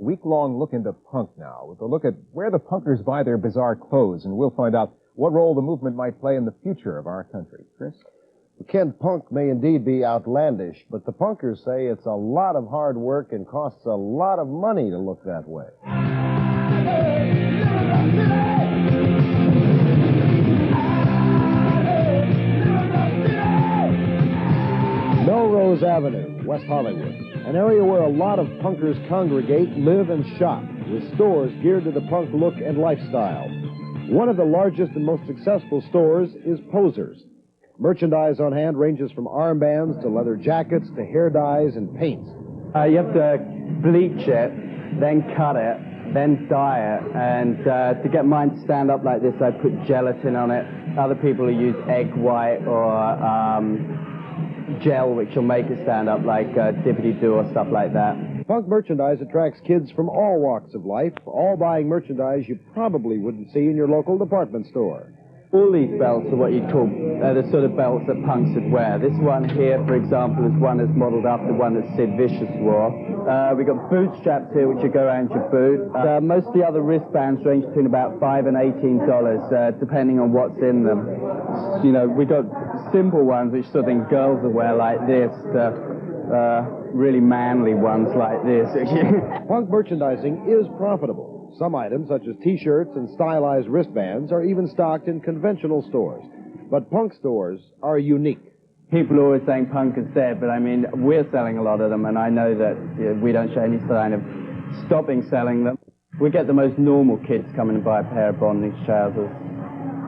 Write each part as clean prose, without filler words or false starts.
week-long look into punk now, with a look at where the punkers buy their bizarre clothes, and we'll find out what role the movement might play in the future of our country. Chris? Ken, punk may indeed be outlandish, but the punkers say it's a lot of hard work and costs a lot of money to look that way. Melrose Avenue, West Hollywood, an area where a lot of punkers congregate, live, and shop, with stores geared to the punk look and lifestyle. One of the largest and most successful stores is Poseur's. Merchandise on hand ranges from armbands to leather jackets to hair dyes and paints. You have to bleach it, then cut it, then dye it, and to get mine to stand up like this, I put gelatin on it. Other people will use egg white or gel, which will make it stand up like dippity-doo or stuff like that. Punk merchandise attracts kids from all walks of life, all buying merchandise you probably wouldn't see in your local department store. All these belts are what you call the sort of belts that punks would wear. This one here, for example, is one that's modeled after one that Sid Vicious wore. We've got boot straps here, which you go around your boot. Most of the other wristbands range between about $5 and $18, depending on what's in them. You know, we got simple ones, which sort of think girls will wear like this, really manly ones like this. Punk merchandising is profitable. Some items, such as T-shirts and stylized wristbands, are even stocked in conventional stores. But punk stores are unique. People are always saying punk is dead, but I mean, we're selling a lot of them, and I know that we don't show any sign of stopping selling them. We get the most normal kids coming and buy a pair of bondage trousers.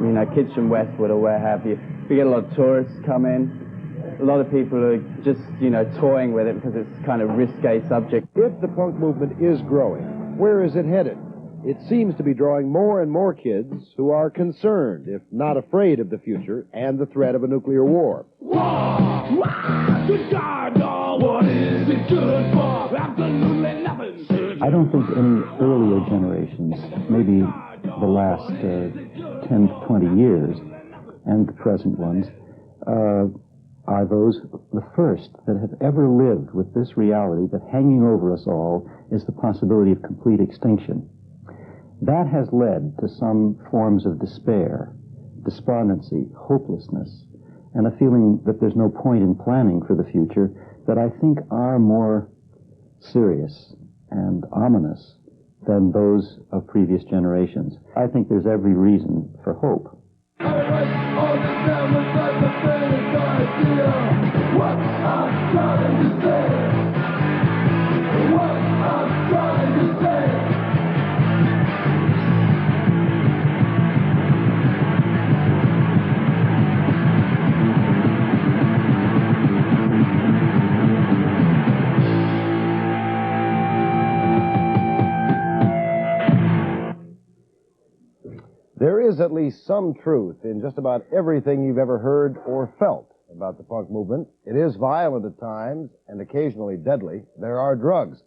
You know, kids from Westwood or where have you. We get a lot of tourists come in. A lot of people are just, you know, toying with it because it's kind of risque subject. If the punk movement is growing, where is it headed? It seems to be drawing more and more kids who are concerned, if not afraid, of the future and the threat of a nuclear war. Good God, oh, what is it good for? Absolutely nothing. I don't think any earlier generations, maybe the last 10 to 20 years, and the present ones, are those the first that have ever lived with this reality that hanging over us all is the possibility of complete extinction. That has led to some forms of despair, despondency, hopelessness, and a feeling that there's no point in planning for the future that I think are more serious and ominous than those of previous generations. I think there's every reason for hope. There is at least some truth in just about everything you've ever heard or felt about the punk movement. It is violent at times and occasionally deadly. There are drugs.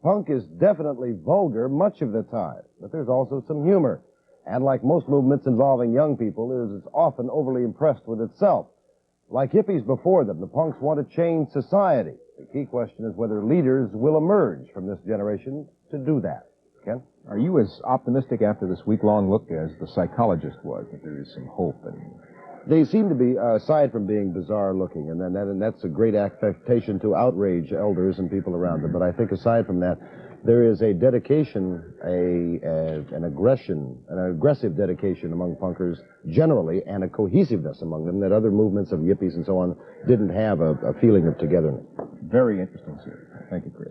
Punk is definitely vulgar much of the time, but there's also some humor. And like most movements involving young people, it is often overly impressed with itself. Like hippies before them, the punks want to change society. The key question is whether leaders will emerge from this generation to do that. Ken? Are you as optimistic after this week-long look as the psychologist was, that there is some hope? They seem to be, aside from being bizarre-looking, and that's a great affectation to outrage elders and people around them, but I think aside from that, there is a dedication, an aggressive dedication among punkers generally, and a cohesiveness among them that other movements of yippies and so on didn't have a feeling of togetherness. Very interesting, sir. Thank you, Chris.